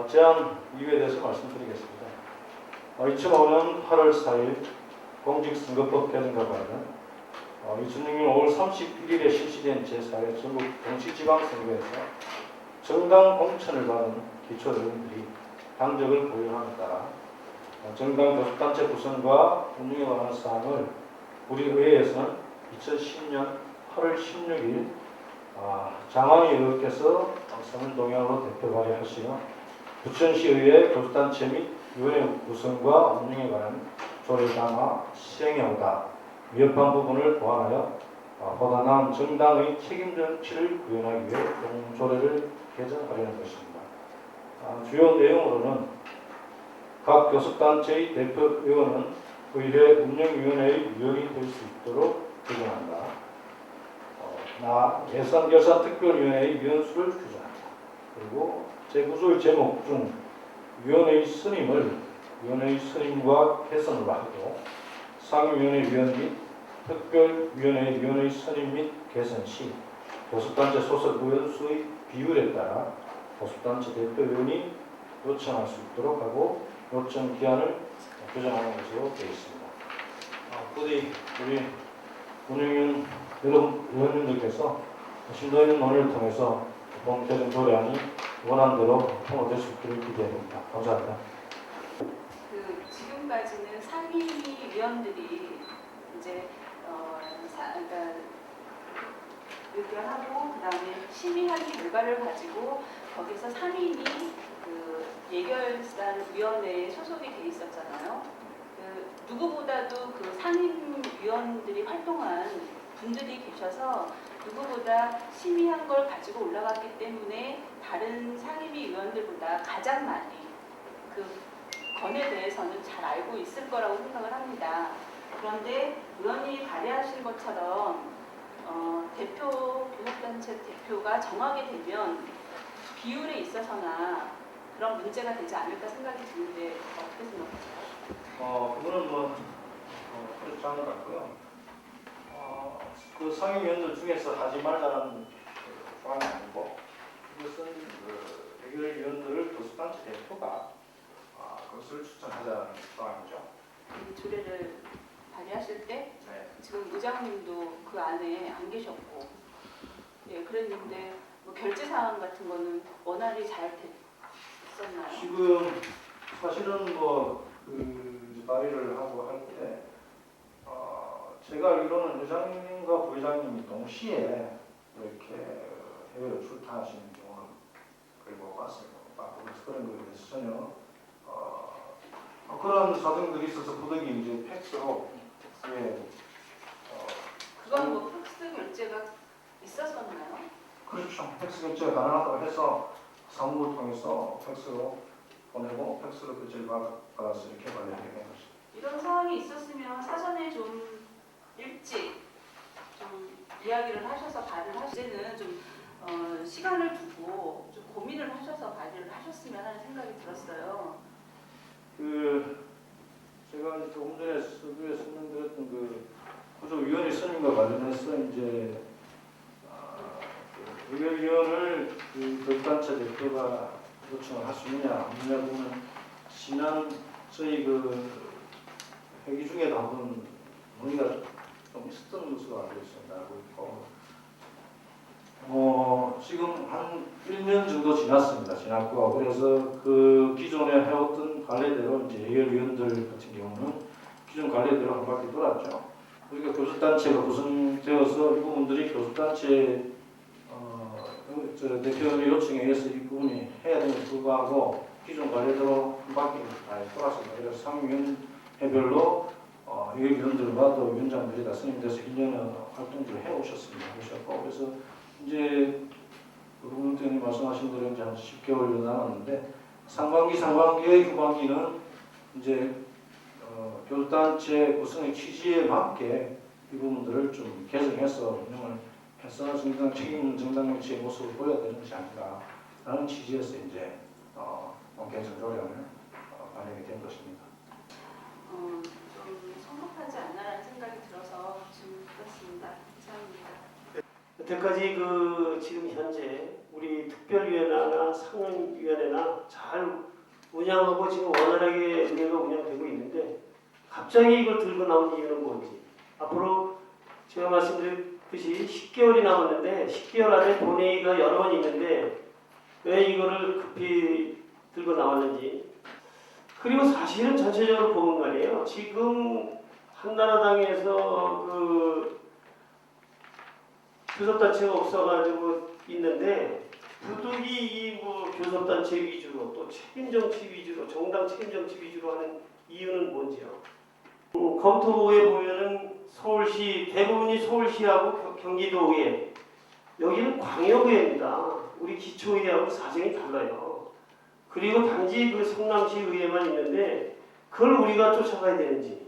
제안 이유에 대해서 말씀드리겠습니다. 2005년 8월 4일 공직선거법 개정과 관련 2006년 5월 31일에 실시된 제4회 전국 동시지방선거에서 정당 공천을 받은 기초의원들이 당적을 보유함에 따라 정당 교섭단체 구성과 운영에 관한 사항을 우리 의회에서는 2010년 8월 16일 장항희 의원께서 서울동향으로 대표 발의하시며 부천시의회 교섭단체 및 위원회 구성과 운영에 관한 조례를 담아 시행해 오다 위협한 부분을 보완하여 보다 나은 정당의 책임 정치를 구현하기 위해 공조례를 개정하려는 것입니다. 주요 내용으로는 각 교섭단체의 대표의원은 의회 운영위원회의 위원이 될 수 있도록 규정한다. 예산결산특별위원회의 위원수를 규정한다. 그리고 제9조의 제목 중 위원회의 선임을 위원회의 선임과 개선으로 하고 상임위원회 위원 및 특별위원회 위원회의 선임 및 개선 시 교섭단체 소속 의원수의 비율에 따라 교섭단체 대표위원이 요청할 수 있도록 하고 요청 기한을 규정하는 것으로 되어 있습니다. 부디 우리 운영위원 여러분 의원님들께서 심도 있는 논의를 통해서 본 개정 조례안이 원안대로 통과될 수 있기를 기대합니다. 감사합니다. 지금까지는 상임위원들이 이제 그러니까 의견하고 그다음에 심의한 결과를 가지고 거기서 상임위 예결산위원회에 소속이 돼 있었잖아요. 누구보다도 그 상임위원들이 활동한 분들이 계셔서 누구보다 심의한 걸 가지고 올라갔기 때문에 다른 상임위 의원들보다 가장 많이 그 건에 대해서는 잘 알고 있을 거라고 생각을 합니다. 그런데 의원이 발의하신 것처럼 교섭단체 대표가 정하게 되면 비율에 있어서나 그런 문제가 되지 않을까 생각이 드는데 어떻게 생각하세요? 그거는 그렇지 않은 것 같고요. 그 상임위원들 중에서 하지 말라는 조항이 아니고 이것은 예결위원들을 교섭단체 대표가 그것을 추천하자는 조항이죠. 이 조례를 발의하실 때 네. 지금 의장님도 그 안에 안 계셨고 그랬는데 결제 사항 같은 거는 원활히 잘 됐었나요? 지금 사실은 발의를 하고 할 때 제가 알기로는 의장님과 부의장님이 동시에 이렇게 해외로 출타하시는 경우는 거의 못 봤습니다. 그런 거에 대해서 전혀 그런 사정들이 있어서 부득이 이제 팩스로 그건 팩스 결제가 있었었나요? 그렇죠. 팩스 결제가 가능하다고 해서 사무부를 통해서 팩스로 보내고 팩스로 결제를 받아서 이렇게 발행하게 된 것이죠. 이런 상황이 있었으면 사전에 좀 일찍 좀 이야기를 하셔서 발의를 하시는 좀 시간을 두고 좀 고민을 하셔서 발의를 하셨으면 하는 생각이 들었어요. 제가 조금 전에 서두에 설명드렸던 구조위원회 선임과 관련해서 이제 의결위원을 교섭단체 대표가 요청을 할 수 있느냐 없느냐 보면 지난 저희 회기 중에도 한번 논의가 좀 있었던 것으로 알고 있습니다. 알고 있고 지금 한 1년 정도 지났고 그래서 그 기존에 해왔던 관례대로 이제 예결위원들 같은 경우는 기존 관례대로 한 바퀴 돌았죠. 우리가 교섭단체가 구성되어서 이 부분들이 교섭단체 대표의 요청에 의해서 이 부분이 해야 됨에도 불구하고 기존 관례대로 한 바퀴 돌았습니다. 그래서 상임위원회별로 예결위원들과 또 위원장들이 다 선임돼서 1년의 활동들을 해오셨습니다. 그래서 이제 부분장님 말씀하신 대로 이제 한 10개월 남았는데 상반기의 후반기는 이제 교섭단체 구성의 취지에 맞게 이 부분들을 좀 개정해서 운영을 해서 책임 있는 정당 정치의 모습을 보여야 되는 것이 아닌가라는 취지에서 이제 개정 조례안을 발행이 된 것입니다. 좀 성급하지 않나라는 생각이 들어서 좀 그렇습니다. 감사합니다. 여태까지 지금 현재 우리 특별위원회나 상임위원회나 잘 운영하고 지금 원활하게 의회가 운영되고 있는데 갑자기 이걸 들고 나온 이유는 뭔지. 앞으로 제가 말씀드렸듯이 10개월이 남았는데 10개월 안에 본회의가 여러 번 있는데 왜 이거를 급히 들고 나왔는지. 그리고 사실은 전체적으로 보면 말이에요. 지금 한나라당에서 그 교섭단체가 없어가지고 있는데 부득이 이 뭐 교섭단체 위주로 또 책임정치 위주로 정당 책임정치 위주로 하는 이유는 뭔지요? 검토부에 보면은 서울시 대부분이 서울시하고 경기도의회 여기는 광역의회입니다. 우리 기초의회하고 사정이 달라요. 그리고 단지 그 성남시 의회만 있는데 그걸 우리가 쫓아가야 되는지.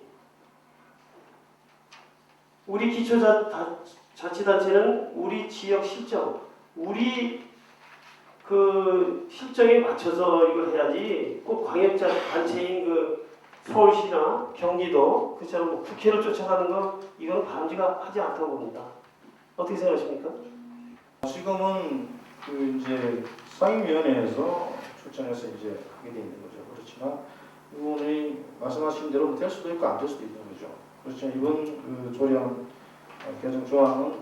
우리 기초자치단체는 우리 지역 실정, 우리 그 실정에 맞춰서 이걸 해야지 꼭 광역단체인 그 서울시나 경기도 그처럼 뭐 국회를 쫓아가는 거 이건 바람직하지 않다고 봅니다. 어떻게 생각하십니까? 지금은 그 이제 상임위원회에서 출정해서 이제 하게 돼 있는 거죠. 그렇지만 이번에 말씀하신 대로 될 수도 있고 안 될 수도 있는 거죠. 그렇지만 이번 그 조례안 개정 조항은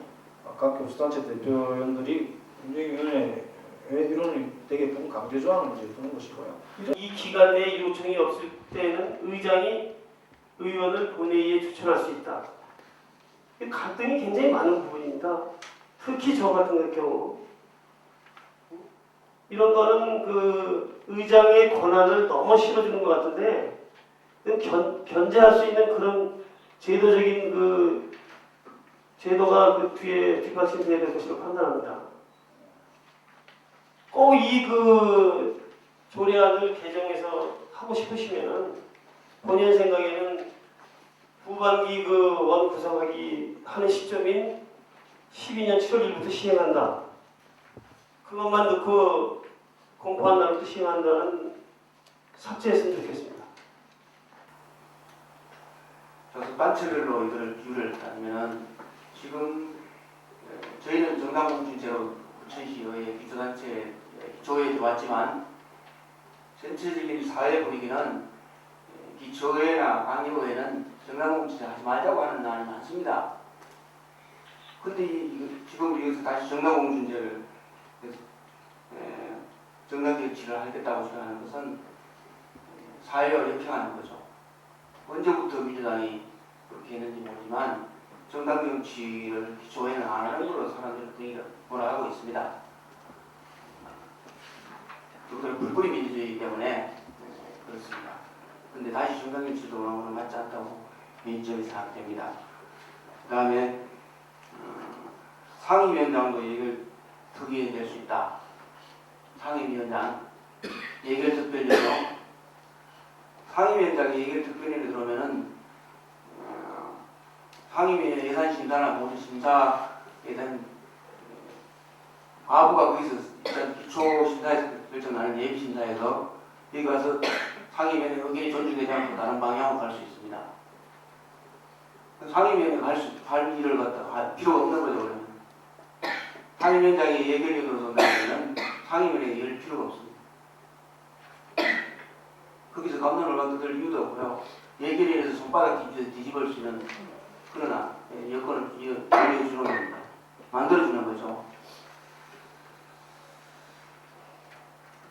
각 교수단체 대표위원들이 국정위원회 이론이 되게끔 강제 조항을 이제 두는 것이고요. 이 기간 내에 요청이 없을 때는 의장이 의원을 본회의에 추천할 수 있다. 갈등이 굉장히 많은 부분입니다. 특히 저 같은 경우 이런 거는 그 의장의 권한을 너무 실어주는 것 같은데 견제할 수 있는 그런 제도적인 그 제도가 그 뒤에 뒷받침돼야 될 것으로 판단합니다. 꼭 이 그 조례안을 개정해서 하고 싶으시면은 본인 생각에는 후반기 그 원 구성하기 하는 시점인 12년 7월 1일부터 시행한다. 그것만 넣고 공포한 날부터 시행한다는 삭제했으면 좋겠습니다. 교섭단체별로 이걸 비율을 따지면은 지금 저희는 정당공주제로 부천시의 기초단체 기초회에 들어왔지만 전체적인 사회 분위기는 기초회나 광역회는 정당공주제 하지 말자고 하는 날이 많습니다. 근데 지금 여기서 다시 정당공주제를 정당정치를 하겠다고 생각하는 것은 사회를 역행하는 거죠. 언제부터 민주당이 그렇게 했는지 모르지만 정당정치를 기초에는 안 하는 걸로 사람들이 몰아가고 있습니다. 그것은 불법이 민주주의이기 때문에 그렇습니다. 근데 다시 정당정치도 오는 맞지 않다고 민주적이 생각됩니다. 그 다음에 상임위원장도 얘기를 특위될 수 있다. 상임위원장 예결특별위원장 상임위원장이 얘기를 특별히 들어오면은 상임위 예산심사나 모두심사 예산 과부가 거기서 일단 기초심사에서 결정나는 예비심사에서 여기 가서 상임위원회 의견이 존중되지 않고 다른 방향으로 갈 수 있습니다. 상임위원회 갈 일을 갖다가 할 필요가 없는 거죠. 그러면 상임위원장이 예결위원으로 나오면 상임위원회에 열 필요가 없습니다. 거기서 감론을 만들 이유도 없고요. 예결위에서 손바닥 뒤집을 수 있는 그러나 여건을 주는 겁니다. 만들어주는 거죠.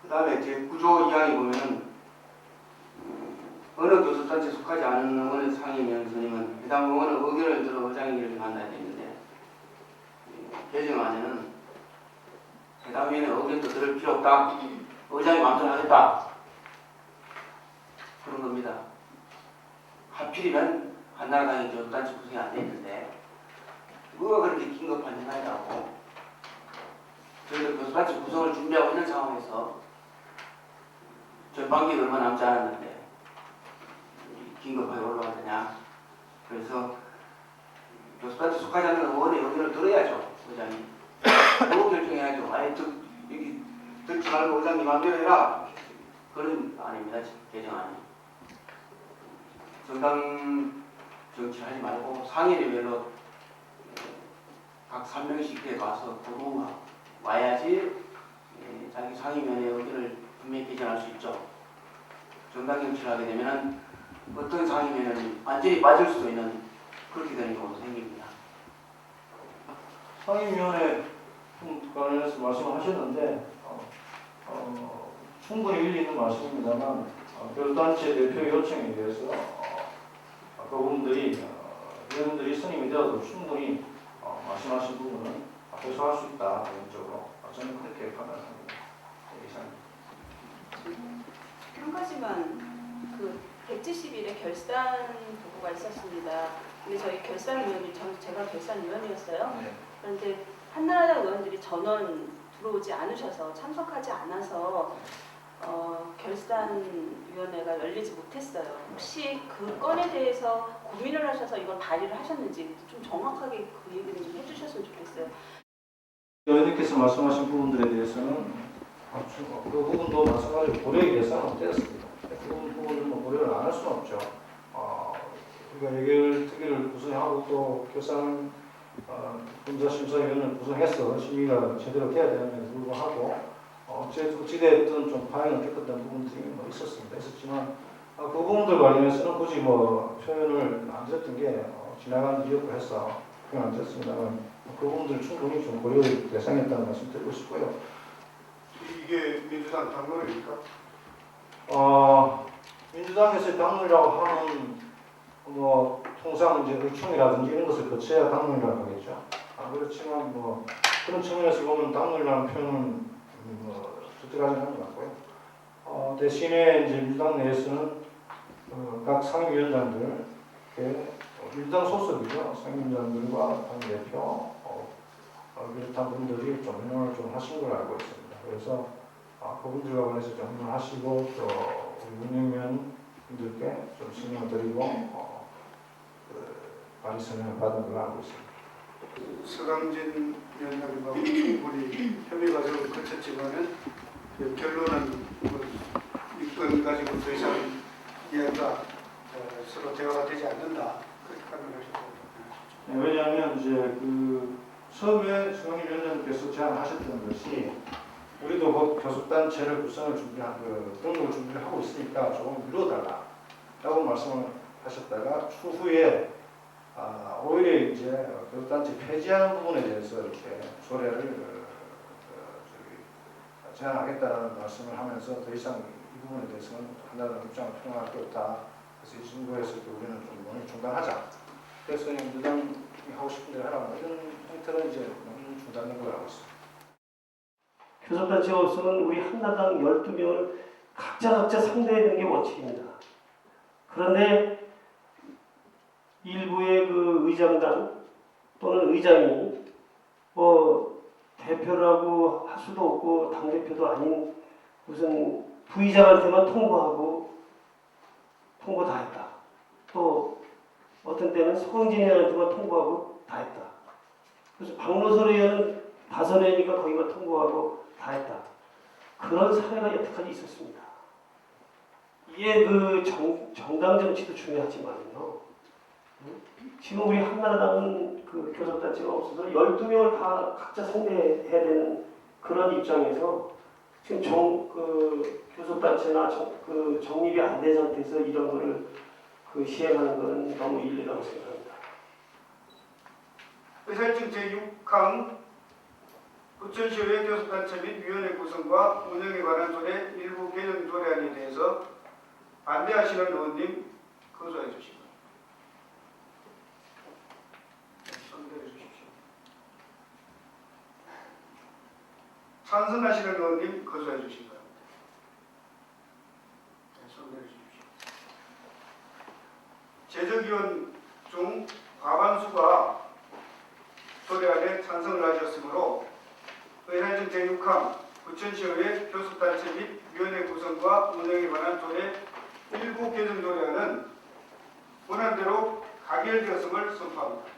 그 다음에 제9조 2항에 보면은 어느 교섭단체에 속하지 않은 어느 상임위원 선임은 해당 어느 의견을 들어 의장에게 만나야 되는데 개정안에는 해당 위원회 의견도 들을 필요 없다. 의장이 마음대로 하겠다. 그런 겁니다. 하필이면 한나라당이 교섭단체 구성이 안 돼 있는데 뭐가 그렇게 긴급한 현안이라고 저희도 교섭단체 구성을 준비하고 있는 상황에서 전반기가 얼마 남지 않았는데 긴급하게 올라가느냐. 그래서 교섭단체 속하지 않는 의원의 의견을 들어야죠. 의장이 그거 결정해야죠. 아예 여기 듣지 말고 의장님 마음대로 해라. 그런 아닙니다. 개정안이. 정당 정치하지 말고 상임위별로 각 3명씩 이렇게 가서 보고 와야지 자기 상임위원회 의견을 분명히 개정할 수 정당 정치를 하게 되면은 어떤 상이면은 완전히 빠질 수도 있는 그렇게 되는 경우도 생깁니다. 상임위원회 관련해서 말씀하셨는데 충분히 일리 있는 말씀입니다만 교단체 대표 요청에 대해서 그분들이 위원들이 선임이 되어도 충분히 말씀하신 부분은 호소할 수 있다 개인적으로 저는 그렇게 판단합니다. 이상입니다. 한 가지만 그 170일에 결산 보고가 있었습니다. 근데 저희 결산위원이 제가 결산위원이었어요. 네. 그런데 한나라당 의원들이 전원 들어오지 않으셔서 참석하지 않아서 결산위원회가 열리지 못했어요. 혹시 그 건에 대해서 고민을 하셔서 이걸 발의를 하셨는지 좀 정확하게 그 얘기를 좀 해주셨으면 좋겠어요. 의원님께서 말씀하신 부분들에 대해서는 그 부분도 마찬가지로 고려의 예산은 되었습니다. 그 부분을 뭐 고려를 안 할 수는 없죠. 우리가 예결특위를 구성하고 또 결산 검사심사위원회를 구성해서 심의가 제대로 돼야 되는데 불구하고 어찌됐든 좀 파행을 겪었던 부분들이 뭐 있었지만 그 부분들 관련해서는 굳이 뭐 표현을 안 드렸던 게 지나간 일이었고 해서 표현 안 드렸습니다만 그 부분들 충분히 좀 고려의 대상이었다는 말씀 드리고 싶고요. 이게 민주당 당론입니까? 민주당에서 당론이라고 하는 뭐 통상 이제 의총이라든지 이런 것을 거쳐야 당론이라고 하겠죠. 그렇지만 뭐 그런 측면에서 보면 당론이라는 표현은 뭐 적절하지 않은 것 같고요. 대신에 이제 민주당 내에서는 각 상임위원장들, 민주당 소속이죠. 상임위원장들과 당대표 비롯한 분들이 좀 의논을 좀 하신 걸 알고 있습니다. 그래서 그분들과 관해서 좀 의논하시고 또 우리 운영위원들께 좀 신경을 드리고 발의 설명을 받은 걸로 알고 있습니다. 서강진 위원장님하고 충분히 협의가 좀 거쳤지만은 결론은 이건 가지고 더 이상 이야기가 서로 대화가 되지 않는다 그렇게 판단하셨습니다. 네, 왜냐하면 이제 그 처음에 서강진 위원장님께서 제안하셨던 것이 우리도 곧 교섭단체를 구성을 등록을 준비를 하고 있으니까 조금 미뤄달라라고 말씀을 하셨다가 추후에 오히려 이제 교섭단체 폐지하는 부분에 대해서 이렇게 조례를 제안하겠다는 말씀을 하면서 더 이상 이 부분에 대해서는 한나라당 입장을 표명할 게 없다. 그래서 이 정도에서 우리는 좀 논의 중단하자. 그래서 그냥 민주당이 하고 싶은 대로 하라. 이런 형태로 이제 논의 중단된 걸 알고 있습니다. 교섭단체로서는 우리 한나당 12명을 각자 상대하는 게 원칙입니다. 그런데 일부의 그 의장단 또는 의장이 뭐 대표라고 할 수도 없고 당대표도 아닌 무슨 부의장한테만 통보 다 했다. 또 어떤 때는 서강진 의원한테만 통보하고 다 했다. 그래서 박노설 의원은 5회니까 거기만 통보하고 다 했다. 그런 사례가 여태까지 있었습니다. 이게 그 정당 정치도 중요하지만요. 지금 우리 한나라당은 그 교섭단체가 없어서 12명을 다 각자 상대해야 되는 그런 입장에서 지금 교섭단체나 정립이 안 된 상태에서 이런 거를 시행하는 것은 너무 일리라고 생각합니다. 의사일정 제6항 부천시의회 교섭단체 및 위원회 구성과 운영에 관한 조례 일부 개정 조례안에 대해서 반대하시는 의원님 거소해 주시기 바랍니다. 손들어 주십시오. 찬성하시는 의원님 거소해 주시기 바랍니다. 손들어 주십시오. 제적위원 중 과반수가 조례안에 찬성을 하셨으므로 의사일정 제6항 부천시의회 교섭단체 및 위원회 구성과 운영에 관한 조례 일부 개정 조례안은 원안대로 가결되었음을 선포합니다.